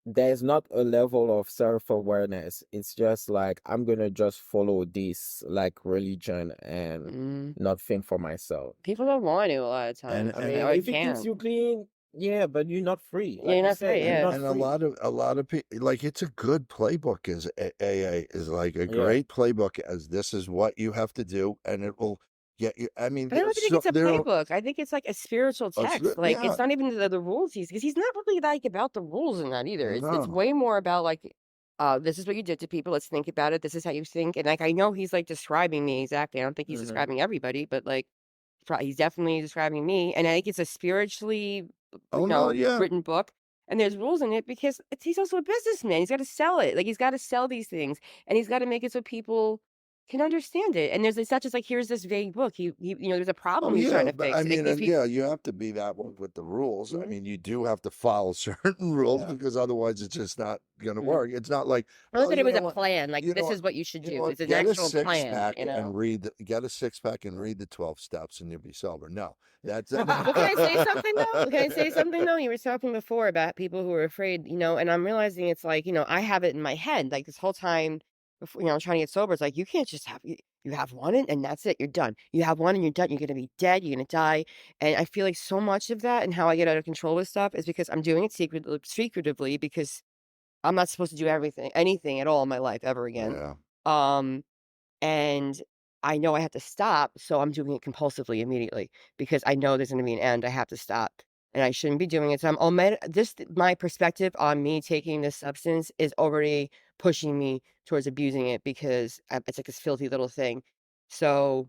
there's not a level of self-awareness. It's just like I'm gonna just follow this like religion and Mm. not think for myself. People don't want to a lot of and times. I and mean, I if it keeps can't. you clean, yeah, but you're not free. Yeah, Like you're you not said, free. you're Yeah. not and free. a lot of people, like, it's a good playbook. Is AA is like a Yeah. great playbook, as this is what you have to do, and it will get you. I mean, But I don't there's think so it's a there are playbook. I think it's like a spiritual text. Like yeah, it's not even the rules because he's not really like about the rules in that either. It's no, way more about like, this is what you did to people. Let's think about it. This is how you think. And like I know he's like describing me exactly. I don't think he's Hmm. describing everybody, but like he's definitely describing me. And I think it's a spiritually, oh no, yeah, written book. And there's rules in it because he's also a businessman. He's got to sell it. Like he's got to sell these things, and he's got to make it so people can understand it. And it's not just like here's this vague book. There's a oh problem he's trying yeah, to but I fix. Like mean, these and people. yeah, you have to be that one with the rules. I Mhm, mean, you do have to follow certain rules Yeah. because otherwise it's just not gonna mhm. work. It's not like, I like well, that it you was know a what, plan. Like you know this what. is what you should You know do. what? It's an actual plan. Get a six pack and read the 12 steps, and you'll be sober. No, that's Well, can I say something though? Can I say something though? You were talking before about people who are afraid, and I'm realizing it's like, I have it in my head like this whole time before, trying to get sober. It's like you can't just have you have one and that's it. You're done. You have one and you're done. You're gonna be dead. You're gonna die. And I feel like so much of that and how I get out of control with stuff is because I'm doing it secretively because I'm not supposed to do anything at all in my life ever again. yeah. Um, and I know I have to stop, so I'm doing it compulsively immediately because I know there's going to be an end. I have to stop, and I shouldn't be doing it. So my perspective on me taking this substance is already pushing me towards abusing it because it's like this filthy little thing. So,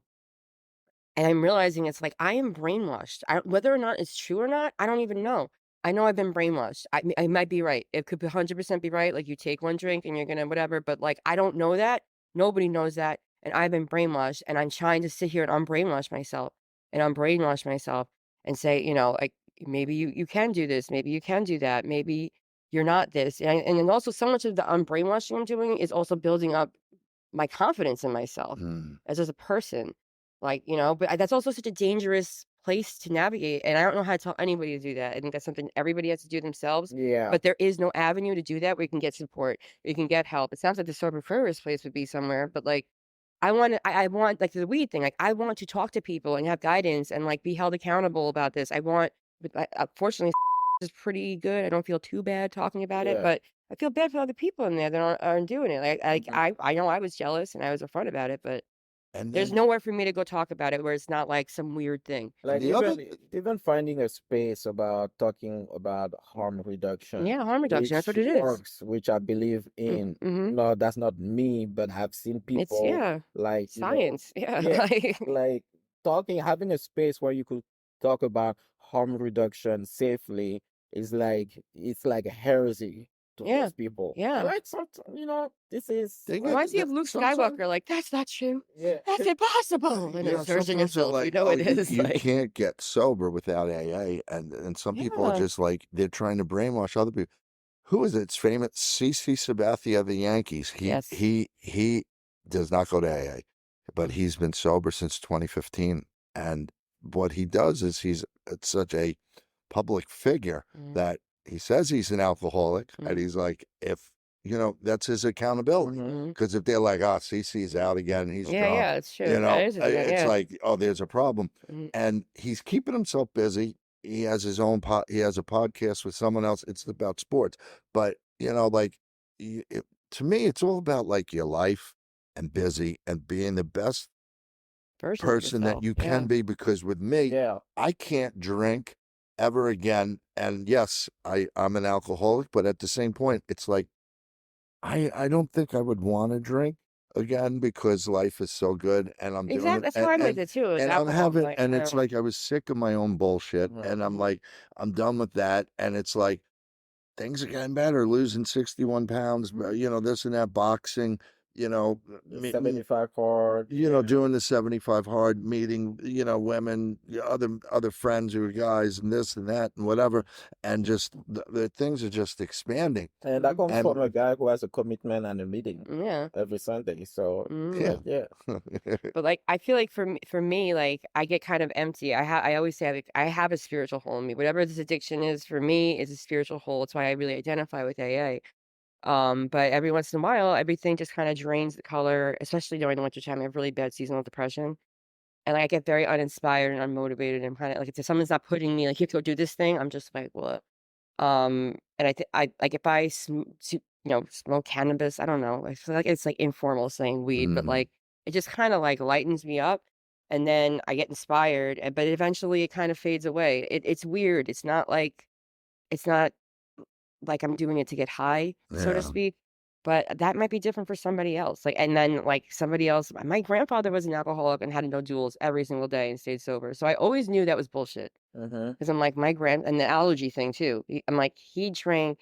and I'm realizing it's like I am brainwashed. Whether or not it's true or not, I don't even know. I know I've been brainwashed. I might be right. It could 100% be right. Like you take one drink and you're gonna whatever, but like I don't know that. Nobody knows that, and I've been brainwashed, and I'm trying to sit here and unbrainwash myself, and unbrainwash myself, and say, like maybe you can do this, maybe you can do that, maybe you're not this, and then also so much of the unbrainwashing I'm doing is also building up my confidence in myself Mm. as a person. Like, but that's also such a dangerous place to navigate. And I don't know how to tell anybody to do that. I think that's something everybody has to do themselves. Yeah. But there is no avenue to do that where you can get support, you can get help. It sounds like the sober first place would be somewhere, but like I want like the weed thing. Like I want to talk to people and have guidance and like be held accountable about this. But fortunately, is pretty good. I don't feel too bad talking about it, Yeah. but I feel bad for other people in there that aren't doing it. Mhm. I know I was jealous and I was upfront about it, but And there's then nowhere for me to go talk about it where it's not like some weird thing. Like the other, even finding a space about talking about harm reduction, Yeah, harm reduction. That's which what it is. works, which I believe in. Mm-hmm. No, that's not me, but I've seen It's people like, science. Yeah, yeah, like like having a space where you could talk about harm reduction safely is like it's like a heresy to yeah, most people. And yeah. like some, this is they like, get Reminds me of Luke sometimes. Skywalker. Like that's not true. yeah, That's impossible. And Yeah, it's searching sometimes they're yourself. like, You know oh, it you, is. you Like can't get sober without AA, and some people are yeah, just like they're trying to brainwash other people. Who is it? It's famous CC Sabathia of the Yankees. He yes. he he does not go to AA, but he's been sober since 2015. And what he does is he's such a public figure Mm, that he says he's an alcoholic, and mm, he's like, if that's his accountability. mhm. mm. Because if they're like, oh, CC's out again, he's Yeah, drunk, yeah, it's true. That is it again. it's Yeah. like, oh, there's a problem. Mm, And he's keeping himself busy. He has his own he has a podcast with someone else. It's about sports, but like to me, it's all about like your life and busy and being the best version of person that yourself. you Yeah. can be. Because with me, Yeah. I can't drink ever again. And yes, I'm an alcoholic, but at the same point, it's like I don't think I would want to drink again because life is so good and I'm doing Exactly. it, That's how I'm with it too. With and I'm alcohol. having, Like and I it's don't. like I was sick of my own bullshit, and I'm Mhm. like, I'm done with that. And it's like things are getting better, losing 61 pounds, this and that, boxing, you know, The 75 card. doing the 75 hard, meeting, women, other friends who are guys, and this and that and whatever. And just the things are just expanding. And that comes And from a guy who has a commitment and a meeting Yeah. every Sunday. So, Mm. yeah. But like I feel like for me, like I get kind of empty. I always say like, I have a spiritual hole in me. Whatever this addiction is for me is a spiritual hole. It's why I really identify with AA. But every once in a while, everything just kind of drains the color, especially during the wintertime. I have really bad seasonal depression. And I get very uninspired and unmotivated and kind of like if someone's not putting me like you have to go do this thing, I'm just like, what? And I like if smoke cannabis, I don't know. I feel like it's like informal saying weed, but Mm. like it just kind of like lightens me up, and then I get inspired. But eventually, it kind of fades away. It's weird. It's not like I'm doing it to get high, so to Yeah. speak. But that might be different for somebody else. Like, and then like somebody else. My grandfather was an alcoholic and had no duels every single day and stayed sober. So I always knew that was bullshit. Mm-hmm. Because I'm like, and the allergy thing too. I'm like, he drank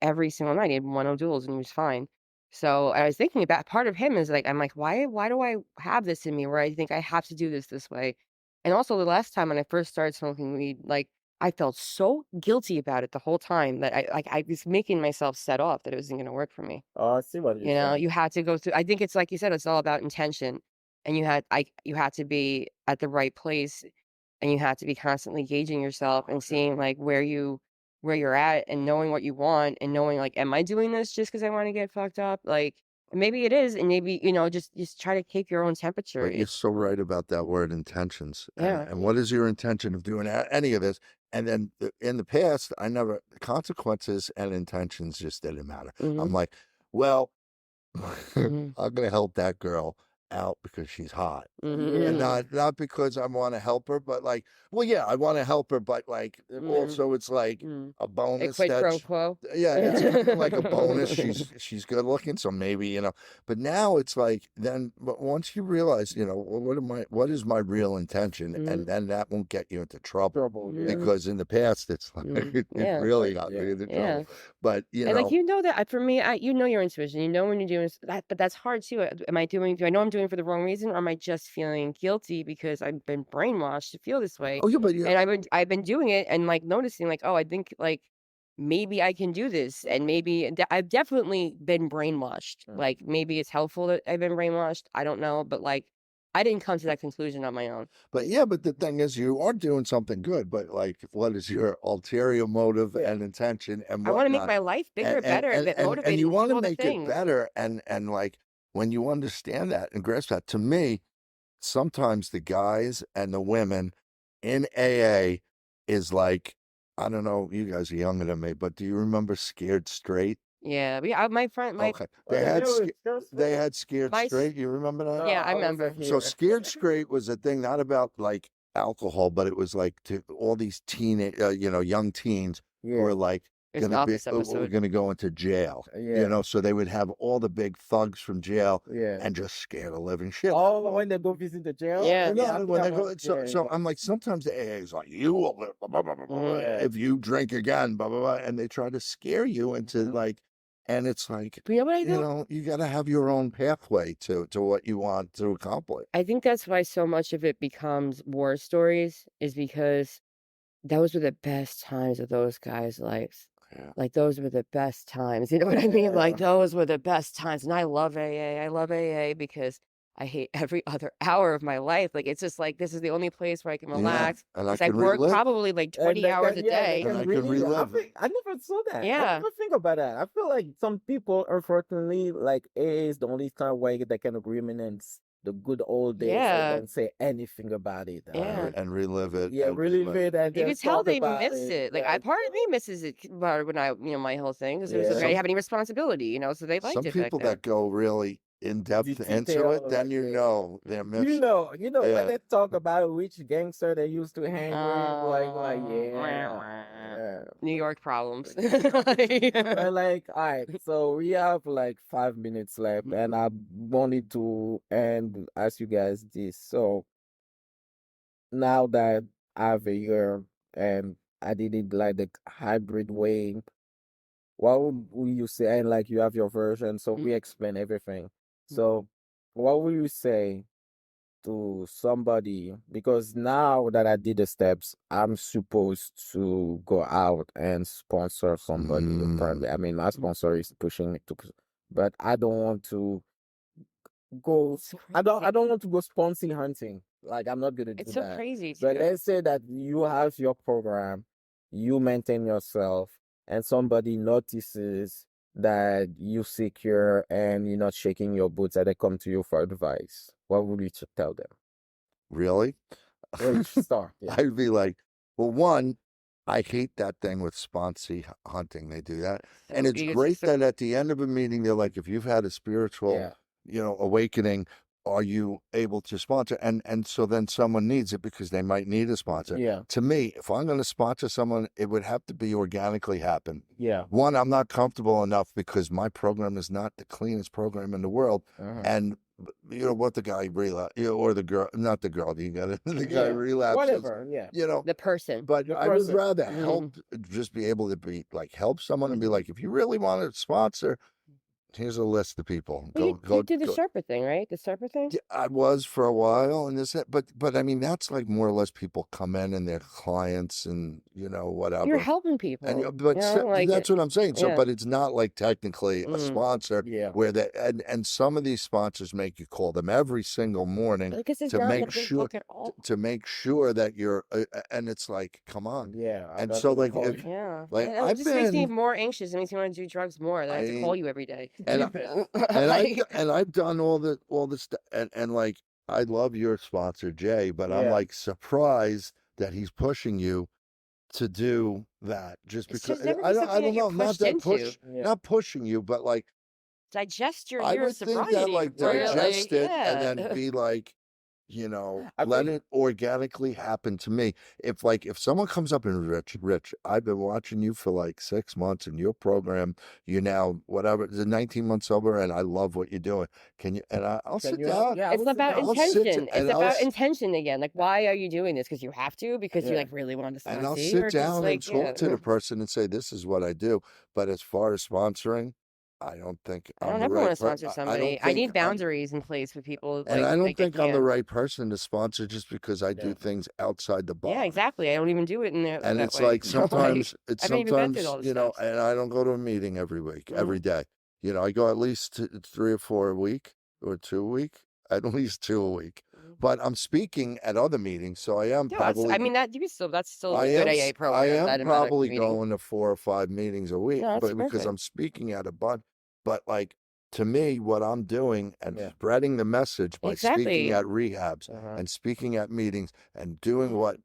every single night. He had one O'Doul's and he was fine. So I was thinking about part of him is like, I'm like, why do I have this in me where I think I have to do this way? And also the last time when I first started smoking weed, like I felt so guilty about it the whole time that I was making myself set off that it wasn't going to work for me. Oh, I see what you're saying. You had to go through, I think it's like you said, it's all about intention. And you had to be at the right place and you have to be constantly gauging yourself and seeing like where you're at and knowing what you want and knowing like am I doing this just because I want to get fucked up, like maybe it is, and maybe just try to keep your own temperature. But you're so right about that word intentions. Yeah. And what is your intention of doing any of this? And then in the past, the consequences and intentions just didn't matter. Hmm. I'm like, well, Hmm. I'm going to help that girl. out because she's hot. Mhm. And not because I want to help her, but like, well, yeah, I want to help her, but like, also it's like Mm. a A bonus quid that, pro quo. yeah, it's kind of like a bonus. She's good looking, so maybe, you know. But now it's like, then, but once you realize, you know, well, what is my real intention, and Mhm. then that won't get you into trouble. Trouble, yeah. Because in the past, it's like it Yeah. really got Yeah. me into Yeah. trouble. But you And like know, that for me, you know your intuition. You know when you're doing that, but that's hard too. Do I know I'm doing it for the wrong reason, or am I just feeling guilty because I've been brainwashed to feel this way? oh yeah, but you, And I've been doing it and like noticing like, oh, I think like maybe I can do this, and I've definitely been brainwashed. Like maybe it's helpful that I've been brainwashed. I don't know, but like I didn't come to that conclusion on my own. but yeah, but the thing is, you are doing something good. But like, what is your ulterior motive Yeah. and intention and I want to make whatnot? my life bigger, better, that And motivated you to want do to all the make it things. better, and like when you understand that and grasp that, to me, sometimes the guys and the women in AA is like, I don't know, you guys are younger than me, but do you remember Scared Straight? Yeah, my friend, Okay, What the hell is Scared they Straight? had Scared My s- Straight. You remember that? Yeah, I I remember. wasn't So here. Scared Straight was a thing not about like alcohol, but it was like to all these young teens who Yeah. were like It's an office episode. going to go into jail. Yeah. You know, so they would have all the big thugs from jail Yeah. and just scare the living shit. Oh, when they go visit the jail? Yeah. No, I think when I they go, was- so yeah, so yeah. I'm like, sometimes the AA is like, you will live, blah, blah, blah, blah, blah, Yeah. if you drink again, blah blah blah, and they try to scare you into Mhm. like, and it's like, But you know what I you do? know, you got to have your own pathway to what you want to accomplish. I think that's why so much of it becomes war stories, is because those were the best times of those guys' lives. Yeah. Like those were the best times. You know what I mean? Like Yeah. those were the best times. And I love AA. I love AA because I hate every other hour of my life. Like it's just like this is the only place where I can Yeah, relax. and I Because I can work relive. probably like And 20 they hours can, a yeah, they day. And can I can really. relive it. I never saw that. I Yeah. never think about that. I feel like some people, unfortunately, like AA is the only time where they can reminisce the good old days Yeah. and don't say anything about it. Yeah. And relive it. Yeah, and really relive live it and You can just tell talk they about miss it. Like Yeah. part of me misses it about when my whole thing because it was Yeah. like I didn't have any responsibility, so they liked Some it back people then. that go really in depth into detail, it, then like, you yeah. know they're You missing. know, Yeah. when they talk about which gangster they used to hang with, like, Oh, yeah. New York problems. But like, all right, so we have like 5 minutes left, and I wanted to end ask you guys this. So now that I have a year and I did it like the hybrid way, what would you say? And like you have your version, so we explain everything. So what would you say to somebody, because now that I did the steps, I'm supposed to go out and sponsor somebody. Apparently, I mean, my sponsor is pushing me to, but I don't want to go. So I crazy. don't want to go sponsoring hunting. Like I'm not gonna do It's so that. crazy But too. let's say that you have your program, you maintain yourself, and somebody notices that you secure and you're not shaking your boots, and they come to you for advice. What would you tell them? Really? Which star? Yeah. I'd be like, well, one, I hate that thing with sponsee hunting. They do that. And So it's you great just- that at the end of a meeting, they're like, if you've had a spiritual, Yeah. awakening, are you able to sponsor? And so then someone needs it because they might need a sponsor. Yeah. To me, if I'm going to sponsor someone, it would have to be organically happen. Yeah. One, I'm not comfortable enough because my program is not the cleanest program in the world. And what the guy relapses, or the girl, not the girl, you got it, the guy relapses. Whatever. Yeah. the person. But The I would person. rather help, just be able to be like, help someone and be like, if you really want to sponsor, here's a list of people. Well, you did the Sherpa thing, right? The Sherpa thing? Yeah, I was for a while, and but I mean, that's like more or less people come in and they're clients and whatever. You're helping people. And but that's what I'm saying. So, but it's not like technically a sponsor. Yeah. Where and some of these sponsors make you call them every single morning Because it's to not make a big sure book at all. to make sure that you're, and it's like, come on. Yeah. And so like, Yeah. like And it I've just makes me been, more anxious. It makes me want to do drugs more. That I have to call you every day. and I've done all the stuff, and like, I love your sponsor Jay, but I'm Yeah. like surprised that he's pushing you to do that just It's because just never I been don't something that know, you're pushed into. not pushing you, but like, digest your I year of would think that, sobriety like, before you're like, digest it and yeah. then be like, I let think it organically happen to me. If someone comes up and Rich, I've been watching you for like 6 months in your program. You're now whatever, the 19 months sober, and I love what you're doing. Can you? And I'll can sit you help? down. Yeah, I It's will sit about down. I'll sit intention. It's and about intention again. Like, why are you doing this? Because you have to? Because you Yeah. like really want to and I'll see, sit or because down and like, yeah. talk to the person and say, this is what I do. But as far as sponsoring, I don't think I I'm don't the ever want right to sponsor I somebody. don't I think need I'm boundaries in place with people. and I don't Like I think I'm the can't. right person to sponsor just because I do Yeah. things outside the Yeah, box. exactly. I don't even do it in there And that it's way. like So like, it's I haven't even been through sometimes, all the steps. and I don't go to a meeting every week, every Mm. day. I go at least 3 or 4 a week or 2 a week, at least 2 a week. Mm. But I'm speaking at other meetings, so I am No, I probably mean that's still a good AA I program, am that amount of probably meetings. going to 4 or 5 meetings a week, No, that's but because perfect. I'm speaking at a bunch. But like to me, what I'm doing and Yeah. spreading the message by speaking Exactly. at rehabs Uh-huh. and speaking at meetings and doing what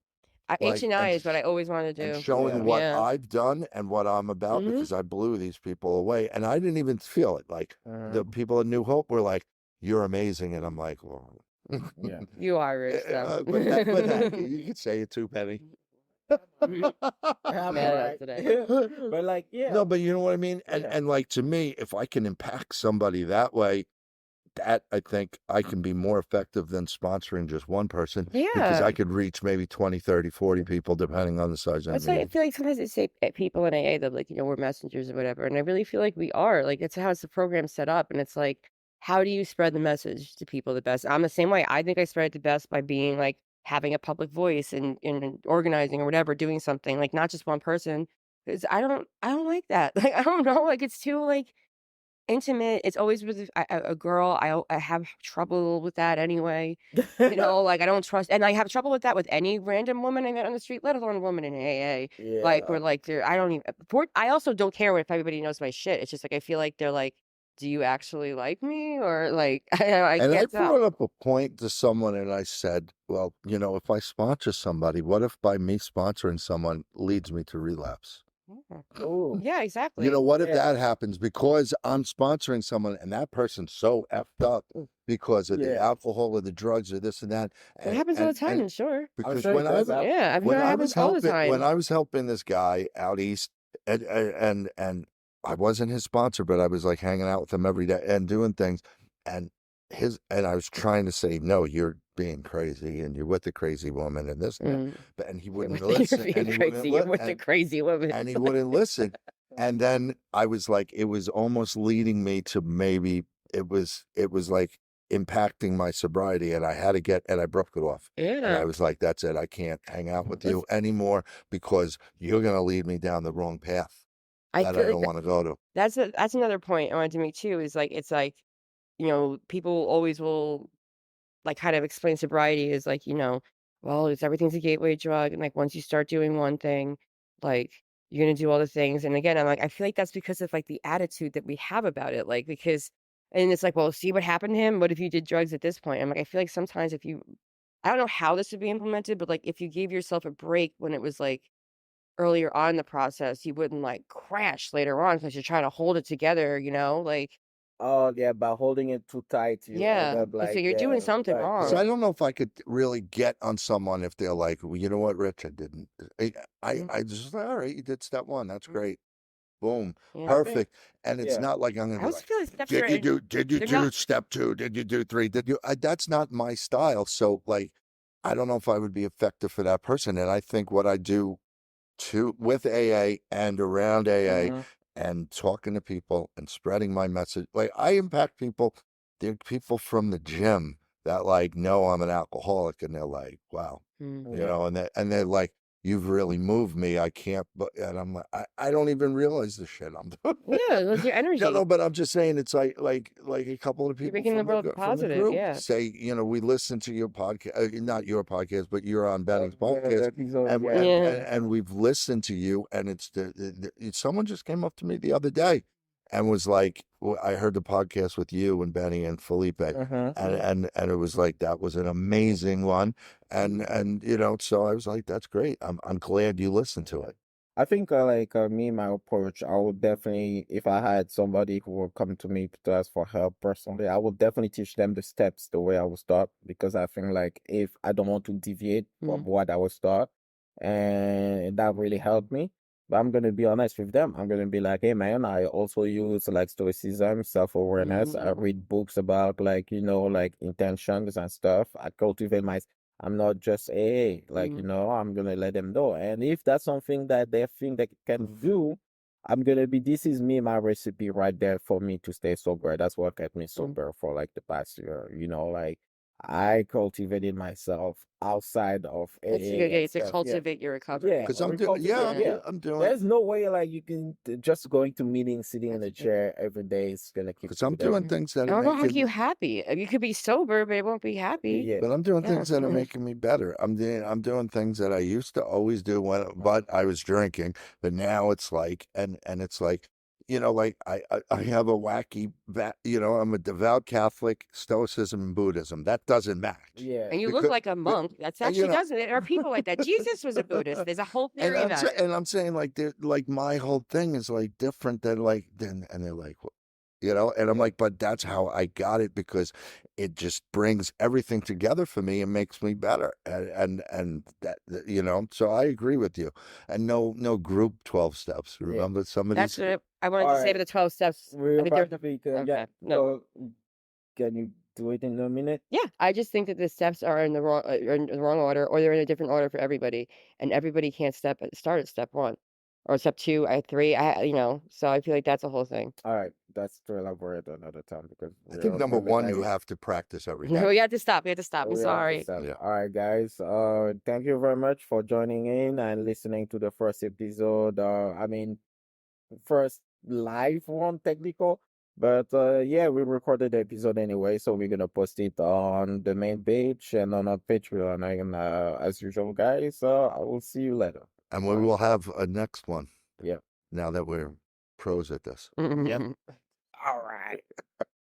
like H&I and is what I always want to and do. showing Yeah. what Yeah. I've done and what I'm about Hmm. because I blew these people away and I didn't even feel it. Like Uh-huh. the people at New Hope were like, "You're amazing," and I'm like, "Well." Yeah. You are rich, though. But thank you. You could say it too, Penny. I'm Mad all at us right. today. But like, yeah. No, but you know what I mean? And Yeah. and like to me, if I can impact somebody that way, that I think I can be more effective than sponsoring just one person because Yeah. I could reach maybe 20, 30, 40 people depending on the size of That's the why I meeting. feel like sometimes they say people in AA that like, we're messengers or whatever. And I really feel like we are. Like it's how it's the program set up. And it's like, how do you spread the message to people the best? I'm the same way. I think I spread it the best by being like having a public voice and organizing or whatever, doing something, like not just one person. Because I don't like that. Like I don't know. Like it's too like intimate. It's always with a girl. I have trouble with that anyway. Like I don't trust, and I have trouble with that with any random woman I met on the street, let alone a woman in AA. Like Yeah. we're like, I don't even. I also don't care if everybody knows my shit. It's just like I feel like they're like, do you actually like me or like I And I can't tell. brought up a point to someone and I said, well, if I sponsor somebody, what if by me sponsoring someone leads me to relapse? Yeah, Oh. yeah, exactly. What if Yeah. that happens because I'm sponsoring someone and that person's so effed up because of the Yeah. alcohol or the drugs or this and that? It happens all the time, sure. I'm Because sure it does happen. Yeah, I'm sure it happens all the when time. I was helping this guy out east, and I wasn't his sponsor, but I was like hanging out with him every day and doing things, and I was trying to say, no, you're being crazy, and you're with the crazy woman, and this and that, Mm. and he You're wouldn't with listen, you're and being he crazy. wouldn't You're with the crazy woman. and he wouldn't listen, and then I was like, it was almost leading me to maybe it was like impacting my sobriety and I broke it off. And I Yeah. was like, that's it. I can't hang out with That's you anymore because you're going to lead me down the wrong path I that feel I like don't want to go to. that's another point I wanted to make too, is like it's like, people always will like kind of explain sobriety is like, well, it's everything's a gateway drug. And like once you start doing one thing, like you're gonna do all the things. And again, I'm like, I feel like that's because of like the attitude that we have about it. Like and it's like, well, see what happened to him? What if you did drugs at this point? I'm like, I feel like sometimes I don't know how this would be implemented, but like if you gave yourself a break when it was like earlier on in the process, you wouldn't like crash later on because you're trying to hold it together, like, Oh yeah, by holding it too tight, you end yeah, up so like, you're yeah, doing something right, So wrong. I don't know if I could really get on someone if they're like, well, you know what, Rich, I didn't. Mhm. I just all right, you did step one. That's Mhm. great. Boom. Yeah. I think, Perfect. And it's yeah, not like I'm going I to be also like, feel like steps did are you do, did you they're do not step two? Did you do three? That's not my style. So like, I don't know if I would be effective for that person. And I think what I do with AA and around AA mhm, and talking to people and spreading my message, like I impact people. There are people from the gym that like know I'm an alcoholic and they're like, wow, Mm. yeah, and they're like, you've really moved me. I can't, and I'm like, I don't even realize the shit I'm doing. Yeah, with your energy. No, but I'm just saying it's like a couple of You're people making the world from the positive, group yeah. say, we listen to your podcast, not your podcast, but you're on Benny's yeah, podcast, that he's on, and yeah, Yeah. we've listened to you, and it's someone just came up to me the other day, and was like, I heard the podcast with you and Benny and Felipe, uh-huh, and it was like that was an amazing one, and so I was like, that's great. I'm glad you listened to it. I think me, my approach, I would definitely, if I had somebody who would come to me to ask for help personally, I would definitely teach them the steps the way I would start because I think like if I don't want to deviate from Mm, what I would start, and that really helped me. But I'm gonna be honest with them. I'm gonna be like, hey man, I also use like stoicism, self-awareness. I mhm, read books about like, like intentions and stuff. I cultivate my I'm not just hey, like mm, I'm gonna let them know. And if that's something that they think they can do, I'm gonna be this is me, my recipe right there for me to stay sober. That's what kept me mm. sober for like the past year. Like I cultivated myself outside of It's a AA good and way to stuff. Yeah. cultivate your Yeah, recovery. Because I'm we doing, yeah, cultivate. Yeah. Yeah, I'm doing, there's no way like you can just going to meetings, sitting in That's a true. chair every day is gonna keep because you I'm there. doing Mhm. things that And are it won't make you making, happy. You could be sober, but it won't be happy. Yeah. but I'm doing Yeah. things that are making me better. I'm doing things that I used to always do but I was drinking. But now it's like, and it's like, like I have a wacky, I'm a devout Catholic, Stoicism and Buddhism. That doesn't match Yeah. And you look because, like a but, monk. That's and actually doesn't. There are people like that. Jesus was a Buddhist. There's a whole and theory about it. I'm saying like like my whole thing is like different than and they're like, and I'm Yeah. like, but that's how I got it because it just brings everything together for me and makes me better. And so I agree with you. And no group 12 steps. Yeah. Remember some of That's these, what I wanted All to say right. about the 12 steps. We're I think about there's to pick. Yeah. okay. No. So, can you do it in a minute? Yeah, I just think that the steps are in the wrong order, or they're in a different order for everybody, and everybody can't start at step one or step two, at three. So I feel like that's the whole thing. All right. That's to elaborate another time because I think number we're one, like you have to practice every No, day. we have to stop. We have to stop. I'm we have to sorry. stop. Yeah. All right, guys. Thank you very much for joining in and listening to the first episode. First live one technical, but yeah, we recorded the episode anyway, so we're gonna post it on the main page and on our Patreon. And as usual, guys, I will see you later. And we Bye. will have a next one Yeah. now that we're pros at this. Yep. All right.